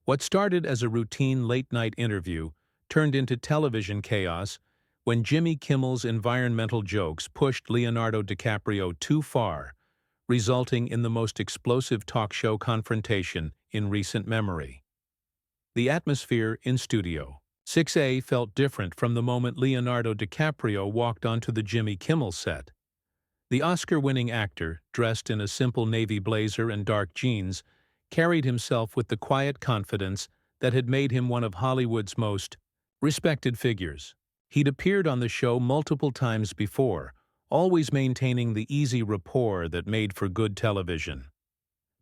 What started as a routine late-night interview turned into television chaos when Jimmy Kimmel's environmental jokes pushed Leonardo DiCaprio too far, resulting in the most explosive talk show confrontation in recent memory. The atmosphere in Studio 6A felt different from the moment Leonardo DiCaprio walked onto the Jimmy Kimmel set. The Oscar-winning actor, dressed in a simple navy blazer and dark jeans, carried himself with the quiet confidence that had made him one of Hollywood's most respected figures. He'd appeared on the show multiple times before, always maintaining the easy rapport that made for good television.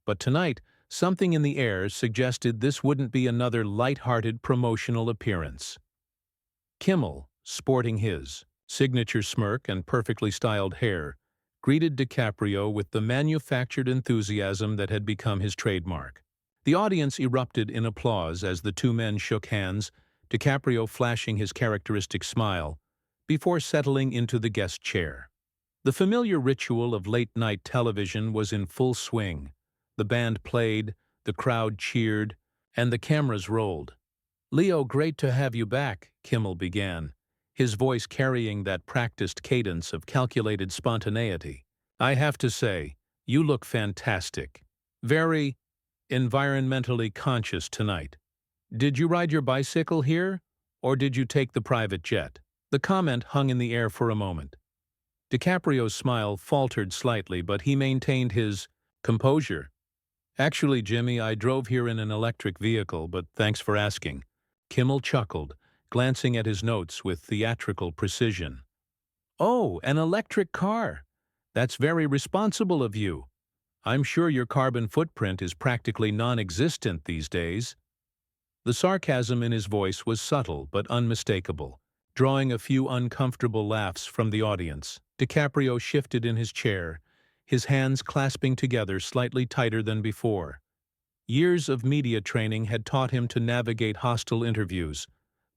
But tonight, something in the air suggested this wouldn't be another light-hearted promotional appearance. Kimmel, sporting his signature smirk and perfectly styled hair, greeted DiCaprio with the manufactured enthusiasm that had become his trademark. The audience erupted in applause as the two men shook hands, DiCaprio flashing his characteristic smile, before settling into the guest chair. The familiar ritual of late-night television was in full swing. The band played, the crowd cheered, and the cameras rolled. "Leo, great to have you back," Kimmel began, his voice carrying that practiced cadence of calculated spontaneity. "I have to say, you look fantastic. Very environmentally conscious tonight. Did you ride your bicycle here, or did you take the private jet?" The comment hung in the air for a moment. DiCaprio's smile faltered slightly, but he maintained his composure. "Actually, Jimmy, I drove here in an electric vehicle, but thanks for asking." Kimmel chuckled, glancing at his notes with theatrical precision. "Oh, an electric car! That's very responsible of you. I'm sure your carbon footprint is practically non-existent these days." The sarcasm in his voice was subtle but unmistakable, drawing a few uncomfortable laughs from the audience. DiCaprio shifted in his chair, his hands clasping together slightly tighter than before. Years of media training had taught him to navigate hostile interviews,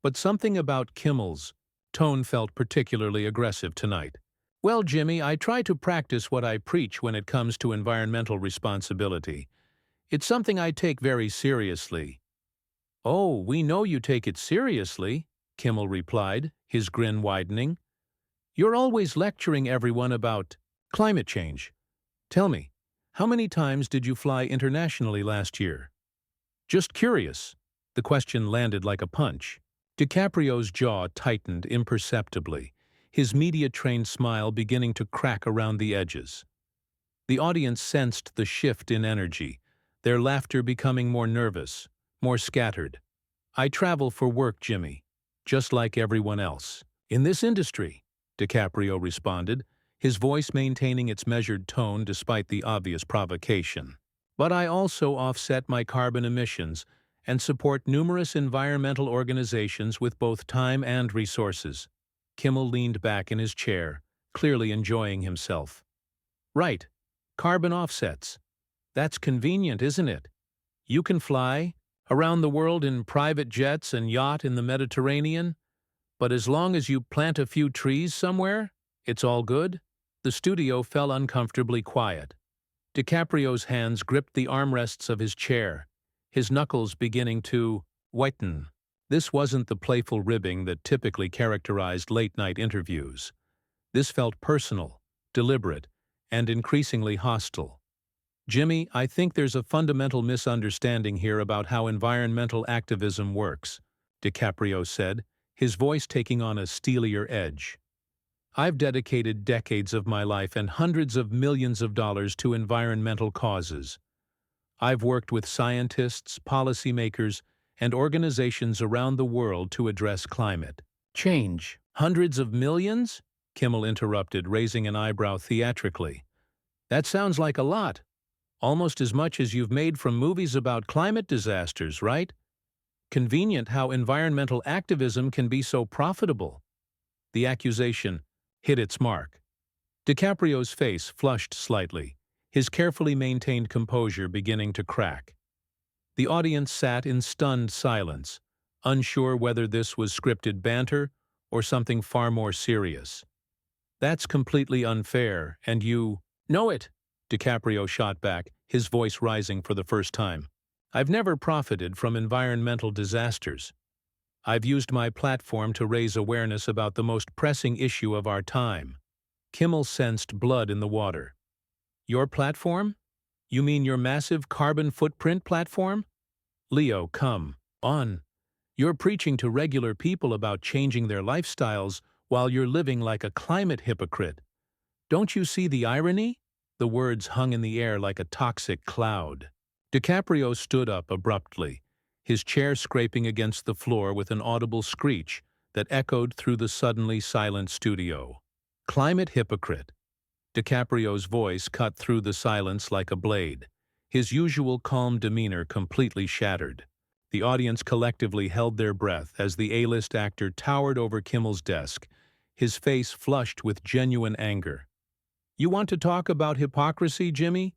but something about Kimmel's tone felt particularly aggressive tonight. "Well, Jimmy, I try to practice what I preach when it comes to environmental responsibility. It's something I take very seriously." "Oh, we know you take it seriously," Kimmel replied, his grin widening. "You're always lecturing everyone about climate change. Tell me, how many times did you fly internationally last year?" "Just curious." The question landed like a punch. DiCaprio's jaw tightened imperceptibly, his media-trained smile beginning to crack around the edges. The audience sensed the shift in energy, their laughter becoming more nervous, more scattered. "I travel for work, Jimmy, just like everyone else. In this industry," DiCaprio responded, his voice maintaining its measured tone despite the obvious provocation. "But I also offset my carbon emissions and support numerous environmental organizations with both time and resources." Kimmel leaned back in his chair, clearly enjoying himself. "Right, carbon offsets. That's convenient, isn't it? You can fly around the world in private jets and yacht in the Mediterranean, but as long as you plant a few trees somewhere, it's all good." The studio fell uncomfortably quiet. DiCaprio's hands gripped the armrests of his chair, his knuckles beginning to whiten. This wasn't the playful ribbing that typically characterized late-night interviews. This felt personal, deliberate, and increasingly hostile. "Jimmy, I think there's a fundamental misunderstanding here about how environmental activism works," DiCaprio said, his voice taking on a steelier edge. "I've dedicated decades of my life and hundreds of millions of dollars to environmental causes. I've worked with scientists, policymakers, and organizations around the world to address climate change." "Hundreds of millions?" Kimmel interrupted, raising an eyebrow theatrically. "That sounds like a lot. Almost as much as you've made from movies about climate disasters, right? Convenient how environmental activism can be so profitable." The accusation hit its mark. DiCaprio's face flushed slightly, his carefully maintained composure beginning to crack. The audience sat in stunned silence, unsure whether this was scripted banter or something far more serious. "That's completely unfair, and you know it," DiCaprio shot back, his voice rising for the first time. I've never profited from environmental disasters. I've used my platform to raise awareness about the most pressing issue of our time. Kimmel sensed blood in the water. Your platform? You mean your massive carbon footprint platform? Leo, come on. You're preaching to regular people about changing their lifestyles while you're living like a climate hypocrite. Don't you see the irony? The words hung in the air like a toxic cloud. DiCaprio stood up abruptly, his chair scraping against the floor with an audible screech that echoed through the suddenly silent studio. Climate hypocrite. DiCaprio's voice cut through the silence like a blade, his usual calm demeanor completely shattered. The audience collectively held their breath as the A-list actor towered over Kimmel's desk, his face flushed with genuine anger. You want to talk about hypocrisy, Jimmy?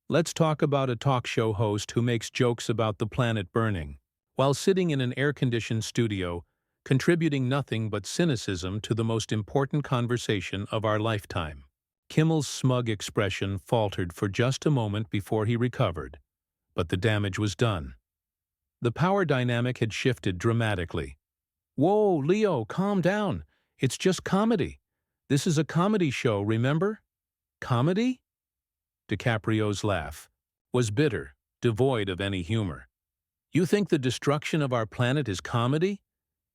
Let's talk about a talk show host who makes jokes about the planet burning, while sitting in an air-conditioned studio, contributing nothing but cynicism to the most important conversation of our lifetime. Kimmel's smug expression faltered for just a moment before he recovered, but the damage was done. The power dynamic had shifted dramatically. Whoa, Leo, calm down. It's just comedy. This is a comedy show, remember? Comedy? DiCaprio's laugh was bitter, devoid of any humor. You think the destruction of our planet is comedy?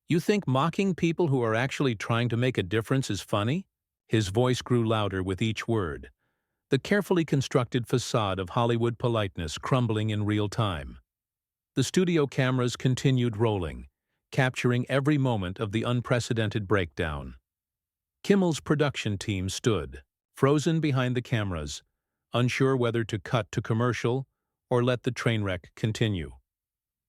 You think mocking people who are actually trying to make a difference is funny? His voice grew louder with each word, the carefully constructed facade of Hollywood politeness crumbling in real time. The studio cameras continued rolling, capturing every moment of the unprecedented breakdown. Kimmel's production team stood, frozen behind the cameras, unsure whether to cut to commercial or let the train wreck continue.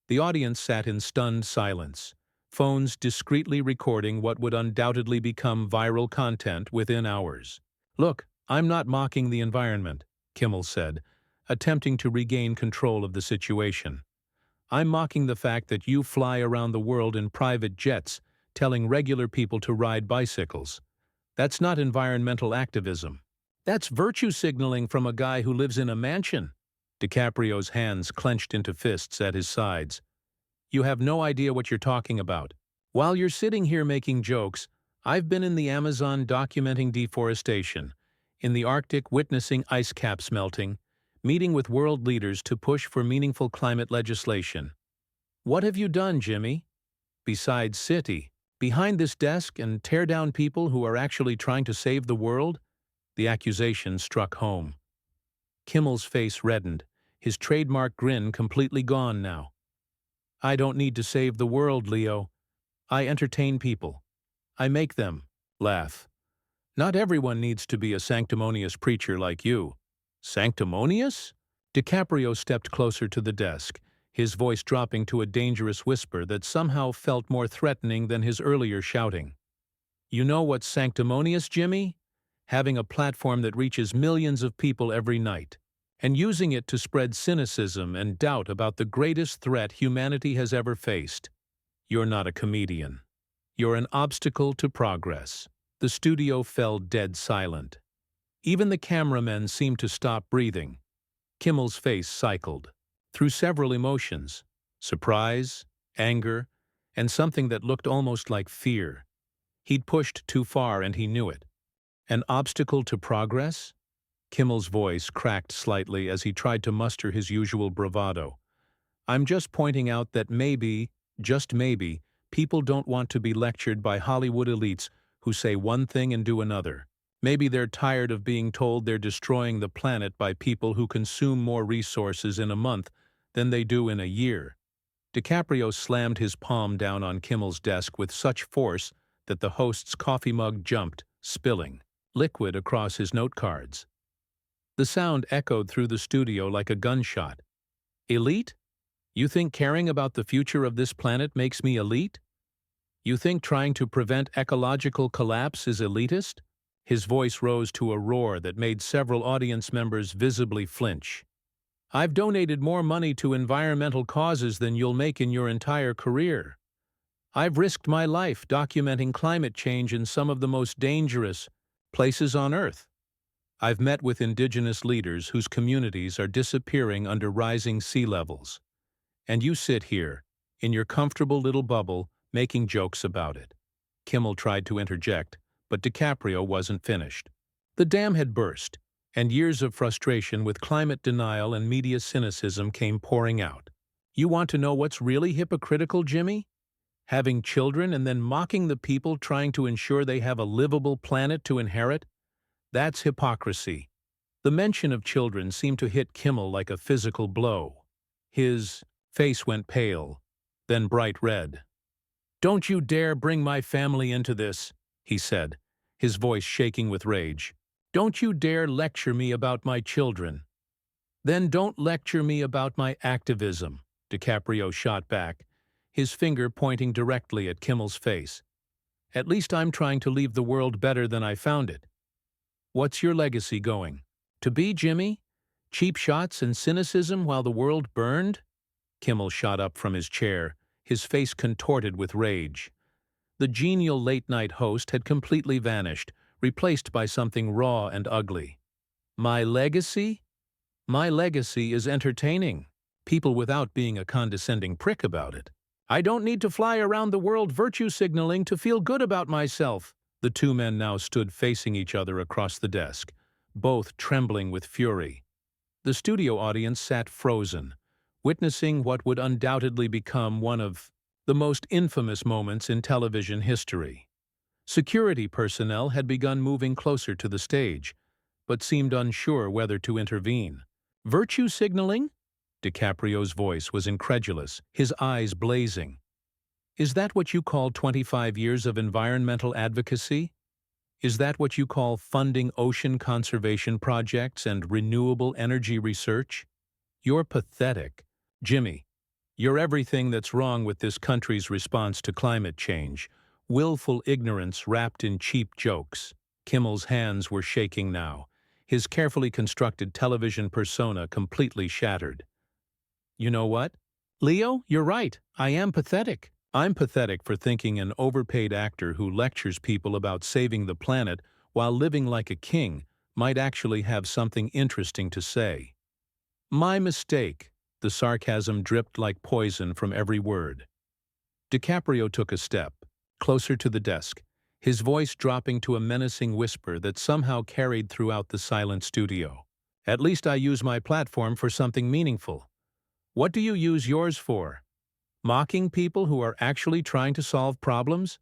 The audience sat in stunned silence, phones discreetly recording what would undoubtedly become viral content within hours. Look, I'm not mocking the environment, Kimmel said, attempting to regain control of the situation. I'm mocking the fact that you fly around the world in private jets, telling regular people to ride bicycles. That's not environmental activism. That's virtue signaling from a guy who lives in a mansion. DiCaprio's hands clenched into fists at his sides. You have no idea what you're talking about. While you're sitting here making jokes, I've been in the Amazon documenting deforestation, in the Arctic witnessing ice caps melting, meeting with world leaders to push for meaningful climate legislation. What have you done, Jimmy? Besides sit behind this desk and tear down people who are actually trying to save the world? The accusation struck home. Kimmel's face reddened, his trademark grin completely gone now. I don't need to save the world, Leo. I entertain people. I make them laugh. Not everyone needs to be a sanctimonious preacher like you. Sanctimonious? DiCaprio stepped closer to the desk, his voice dropping to a dangerous whisper that somehow felt more threatening than his earlier shouting. You know what's sanctimonious, Jimmy? Having a platform that reaches millions of people every night, and using it to spread cynicism and doubt about the greatest threat humanity has ever faced. You're not a comedian. You're an obstacle to progress. The studio fell dead silent. Even the cameramen seemed to stop breathing. Kimmel's face cycled through several emotions: surprise, anger, and something that looked almost like fear. He'd pushed too far and he knew it. An obstacle to progress? Kimmel's voice cracked slightly as he tried to muster his usual bravado. I'm just pointing out that maybe, just maybe, people don't want to be lectured by Hollywood elites who say one thing and do another. Maybe they're tired of being told they're destroying the planet by people who consume more resources in a month than they do in a year. DiCaprio slammed his palm down on Kimmel's desk with such force that the host's coffee mug jumped, spilling liquid across his note cards. The sound echoed through the studio like a gunshot. Elite? You think caring about the future of this planet makes me elite? You think trying to prevent ecological collapse is elitist? His voice rose to a roar that made several audience members visibly flinch. I've donated more money to environmental causes than you'll make in your entire career. I've risked my life documenting climate change in some of the most dangerous places on Earth. I've met with indigenous leaders whose communities are disappearing under rising sea levels. And you sit here, in your comfortable little bubble, making jokes about it. Kimmel tried to interject, but DiCaprio wasn't finished. The dam had burst, and years of frustration with climate denial and media cynicism came pouring out. You want to know what's really hypocritical, Jimmy? Having children and then mocking the people trying to ensure they have a livable planet to inherit? That's hypocrisy. The mention of children seemed to hit Kimmel like a physical blow. His face went pale, then bright red. "Don't you dare bring my family into this," he said, his voice shaking with rage. "Don't you dare lecture me about my children." "Then don't lecture me about my activism," DiCaprio shot back, his finger pointing directly at Kimmel's face. "At least I'm trying to leave the world better than I found it. What's your legacy going to be, Jimmy? Cheap shots and cynicism while the world burned?" Kimmel shot up from his chair, his face contorted with rage. The genial late-night host had completely vanished, replaced by something raw and ugly. "My legacy? My legacy is entertaining people without being a condescending prick about it. I don't need to fly around the world virtue signaling to feel good about myself." The two men now stood facing each other across the desk, both trembling with fury. The studio audience sat frozen, witnessing what would undoubtedly become one of the most infamous moments in television history. Security personnel had begun moving closer to the stage, but seemed unsure whether to intervene. "Virtue signaling?" DiCaprio's voice was incredulous, his eyes blazing. "Is that what you call 25 years of environmental advocacy? Is that what you call funding ocean conservation projects and renewable energy research? You're pathetic. Jimmy, you're everything that's wrong with this country's response to climate change. Willful ignorance wrapped in cheap jokes." Kimmel's hands were shaking now, his carefully constructed television persona completely shattered. "You know what? Leo, you're right. I am pathetic. I'm pathetic for thinking an overpaid actor who lectures people about saving the planet while living like a king might actually have something interesting to say. My mistake." The sarcasm dripped like poison from every word. DiCaprio took a step, closer to the desk, his voice dropping to a menacing whisper that somehow carried throughout the silent studio. "At least I use my platform for something meaningful. What do you use yours for? Mocking people who are actually trying to solve problems?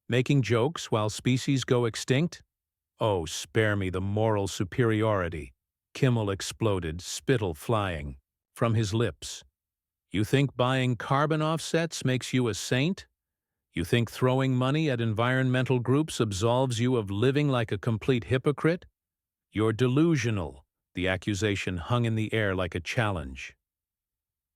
Making jokes while species go extinct? Oh, spare me the moral superiority." Kimmel exploded, spittle flying from his lips. "You think buying carbon offsets makes you a saint? You think throwing money at environmental groups absolves you of living like a complete hypocrite? You're delusional." The accusation hung in the air like a challenge.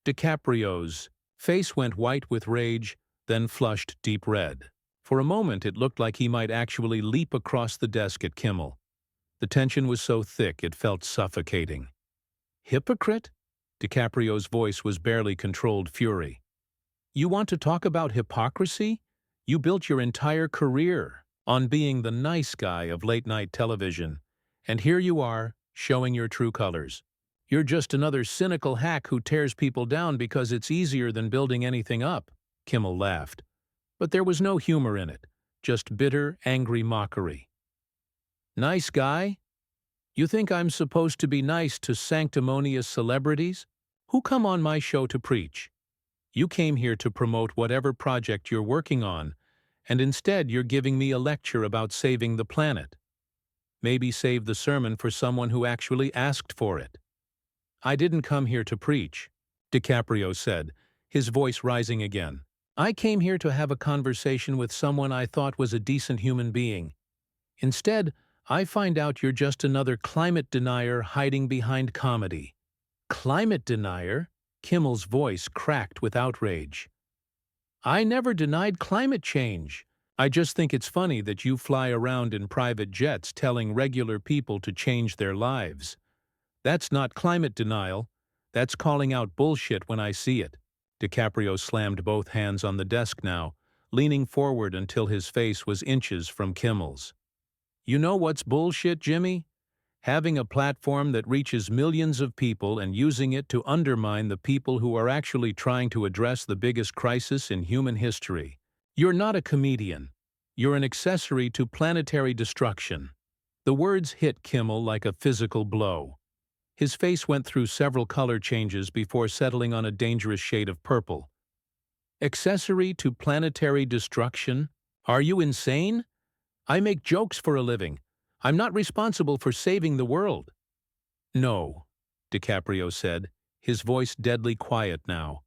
DiCaprio's face went white with rage, then flushed deep red. For a moment it looked like he might actually leap across the desk at Kimmel. The tension was so thick it felt suffocating. "Hypocrite?" DiCaprio's voice was barely controlled fury. "You want to talk about hypocrisy? You built your entire career on being the nice guy of late-night television, and here you are, showing your true colors. You're just another cynical hack who tears people down because it's easier than building anything up." Kimmel laughed, but there was no humor in it, just bitter, angry mockery. "Nice guy? You think I'm supposed to be nice to sanctimonious celebrities who come on my show to preach? You came here to promote whatever project you're working on, and instead you're giving me a lecture about saving the planet. Maybe save the sermon for someone who actually asked for it." "I didn't come here to preach," DiCaprio said, his voice rising again. "I came here to have a conversation with someone I thought was a decent human being. Instead, I find out you're just another climate denier hiding behind comedy." "Climate denier?" Kimmel's voice cracked with outrage. "I never denied climate change. I just think it's funny that you fly around in private jets telling regular people to change their lives. That's not climate denial. That's calling out bullshit when I see it." DiCaprio slammed both hands on the desk now, leaning forward until his face was inches from Kimmel's. "You know what's bullshit, Jimmy? Having a platform that reaches millions of people and using it to undermine the people who are actually trying to address the biggest crisis in human history. You're not a comedian. You're an accessory to planetary destruction. The words hit Kimmel like a physical blow. His face went through several color changes before settling on a dangerous shade of purple. Accessory to planetary destruction? Are you insane? I make jokes for a living. I'm not responsible for saving the world. No, DiCaprio said, his voice deadly quiet now.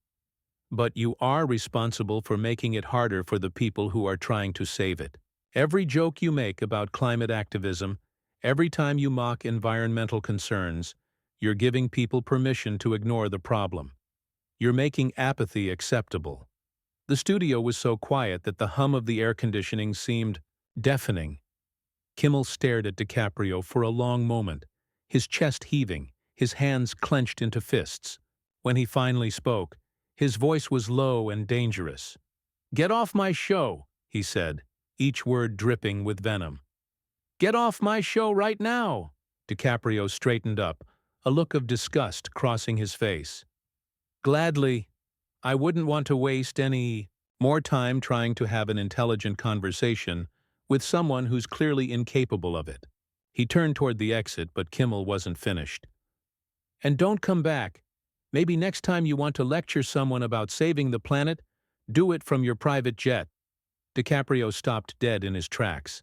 But you are responsible for making it harder for the people who are trying to save it. Every joke you make about climate activism, every time you mock environmental concerns, you're giving people permission to ignore the problem. You're making apathy acceptable. The studio was so quiet that the hum of the air conditioning seemed deafening. Kimmel stared at DiCaprio for a long moment, his chest heaving, his hands clenched into fists. When he finally spoke, his voice was low and dangerous. "Get off my show," he said, each word dripping with venom. "Get off my show right now!" DiCaprio straightened up, a look of disgust crossing his face. "Gladly. I wouldn't want to waste any more time trying to have an intelligent conversation with someone who's clearly incapable of it." He turned toward the exit, but Kimmel wasn't finished. "And don't come back. Maybe next time you want to lecture someone about saving the planet, do it from your private jet." DiCaprio stopped dead in his tracks.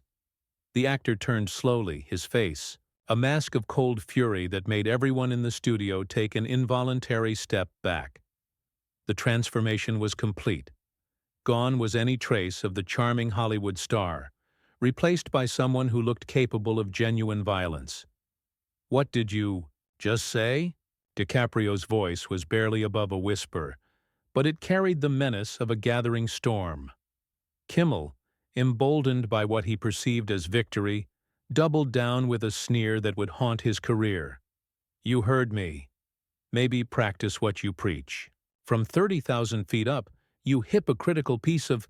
The actor turned slowly, his face a mask of cold fury that made everyone in the studio take an involuntary step back. The transformation was complete. Gone was any trace of the charming Hollywood star, replaced by someone who looked capable of genuine violence. "What did you just say?" DiCaprio's voice was barely above a whisper, but it carried the menace of a gathering storm. Kimmel, emboldened by what he perceived as victory, doubled down with a sneer that would haunt his career. "You heard me. Maybe practice what you preach. From 30,000 feet up, you hypocritical piece of—"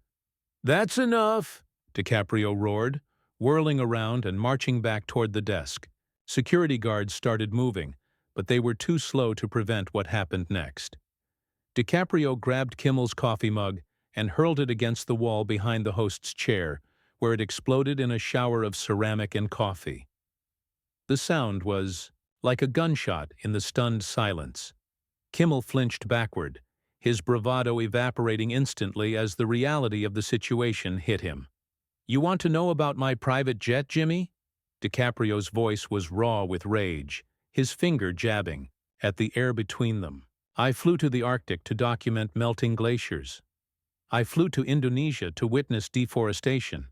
"That's enough!" DiCaprio roared, whirling around and marching back toward the desk. Security guards started moving, but they were too slow to prevent what happened next. DiCaprio grabbed Kimmel's coffee mug and hurled it against the wall behind the host's chair, where it exploded in a shower of ceramic and coffee. The sound was like a gunshot in the stunned silence. Kimmel flinched backward, his bravado evaporating instantly as the reality of the situation hit him. "You want to know about my private jet, Jimmy?" DiCaprio's voice was raw with rage, his finger jabbing at the air between them. "I flew to the Arctic to document melting glaciers. I flew to Indonesia to witness deforestation.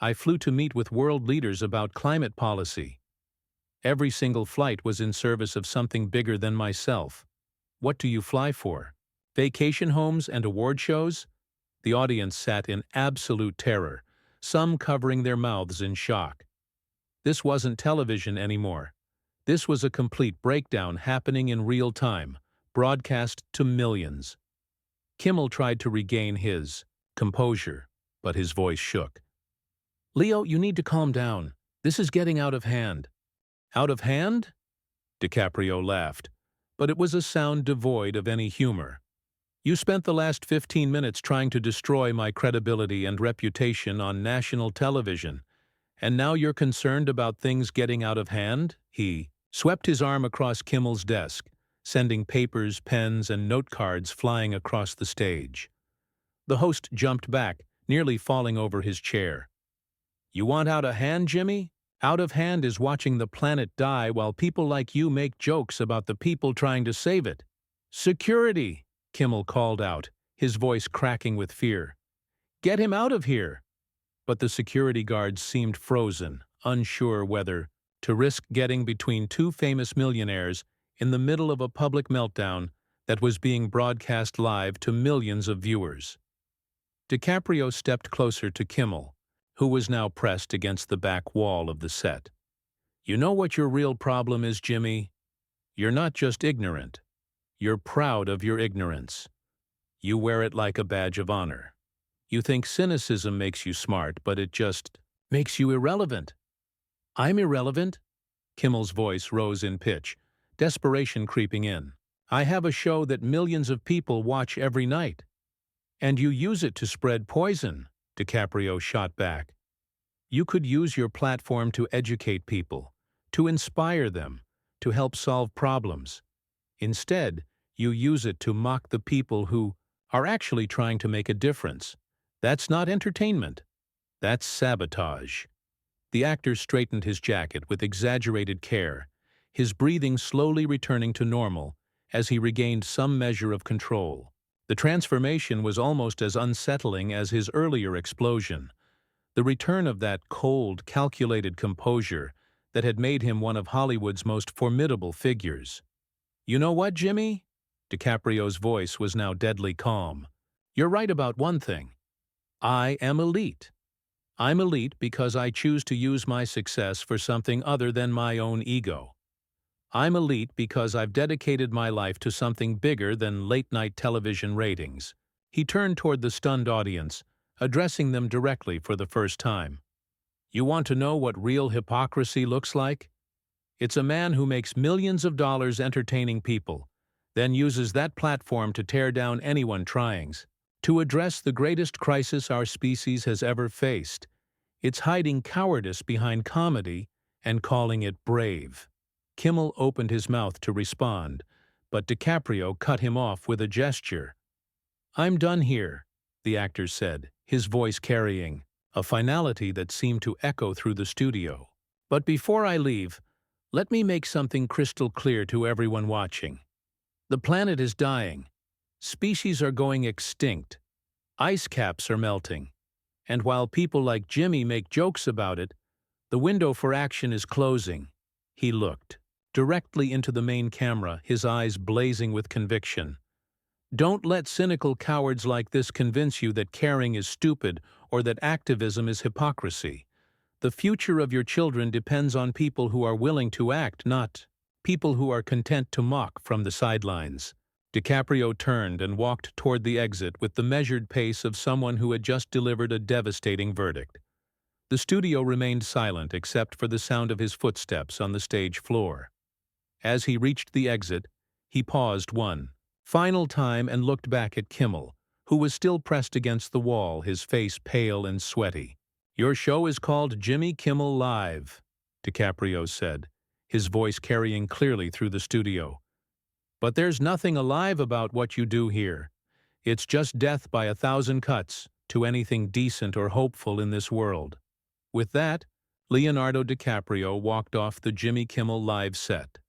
I flew to meet with world leaders about climate policy. Every single flight was in service of something bigger than myself. What do you fly for? Vacation homes and award shows?" The audience sat in absolute terror, some covering their mouths in shock. This wasn't television anymore. This was a complete breakdown happening in real time, broadcast to millions. Kimmel tried to regain his composure, but his voice shook. "Leo, you need to calm down. This is getting out of hand." "Out of hand?" DiCaprio laughed, but it was a sound devoid of any humor. "You spent the last 15 minutes trying to destroy my credibility and reputation on national television, and now you're concerned about things getting out of hand?" He swept his arm across Kimmel's desk, sending papers, pens, and note cards flying across the stage. The host jumped back, nearly falling over his chair. "You want out of hand, Jimmy? Out of hand is watching the planet die while people like you make jokes about the people trying to save it." "Security!" Kimmel called out, his voice cracking with fear. "Get him out of here!" But the security guards seemed frozen, unsure whether to risk getting between two famous millionaires in the middle of a public meltdown that was being broadcast live to millions of viewers. DiCaprio stepped closer to Kimmel, who was now pressed against the back wall of the set. "You know what your real problem is, Jimmy? You're not just ignorant. You're proud of your ignorance. You wear it like a badge of honor. You think cynicism makes you smart, but it just makes you irrelevant." "I'm irrelevant?" Kimmel's voice rose in pitch, desperation creeping in. "I have a show that millions of people watch every night." "And you use it to spread poison," DiCaprio shot back. "You could use your platform to educate people, to inspire them, to help solve problems. Instead, you use it to mock the people who are actually trying to make a difference. That's not entertainment. That's sabotage." The actor straightened his jacket with exaggerated care, his breathing slowly returning to normal as he regained some measure of control. The transformation was almost as unsettling as his earlier explosion, the return of that cold, calculated composure that had made him one of Hollywood's most formidable figures. "You know what, Jimmy?" DiCaprio's voice was now deadly calm. "You're right about one thing. I am elite. I'm elite because I choose to use my success for something other than my own ego. I'm elite because I've dedicated my life to something bigger than late-night television ratings." He turned toward the stunned audience, addressing them directly for the first time. "You want to know what real hypocrisy looks like? It's a man who makes millions of dollars entertaining people, then uses that platform to tear down anyone trying to address the greatest crisis our species has ever faced. It's hiding cowardice behind comedy and calling it brave." Kimmel opened his mouth to respond, but DiCaprio cut him off with a gesture. "I'm done here," the actor said, his voice carrying a finality that seemed to echo through the studio. "But before I leave, let me make something crystal clear to everyone watching. The planet is dying. Species are going extinct. Ice caps are melting. And while people like Jimmy make jokes about it, the window for action is closing." He looked directly into the main camera, his eyes blazing with conviction. "Don't let cynical cowards like this convince you that caring is stupid or that activism is hypocrisy. The future of your children depends on people who are willing to act, not people who are content to mock from the sidelines." DiCaprio turned and walked toward the exit with the measured pace of someone who had just delivered a devastating verdict. The studio remained silent except for the sound of his footsteps on the stage floor. As he reached the exit, he paused one final time and looked back at Kimmel, who was still pressed against the wall, his face pale and sweaty. "Your show is called Jimmy Kimmel Live," DiCaprio said, his voice carrying clearly through the studio. "But there's nothing alive about what you do here. It's just death by 1,000 cuts to anything decent or hopeful in this world." With that, Leonardo DiCaprio walked off the Jimmy Kimmel Live set,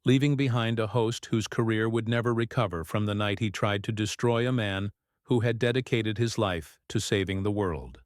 leaving behind a host whose career would never recover from the night he tried to destroy a man who had dedicated his life to saving the world.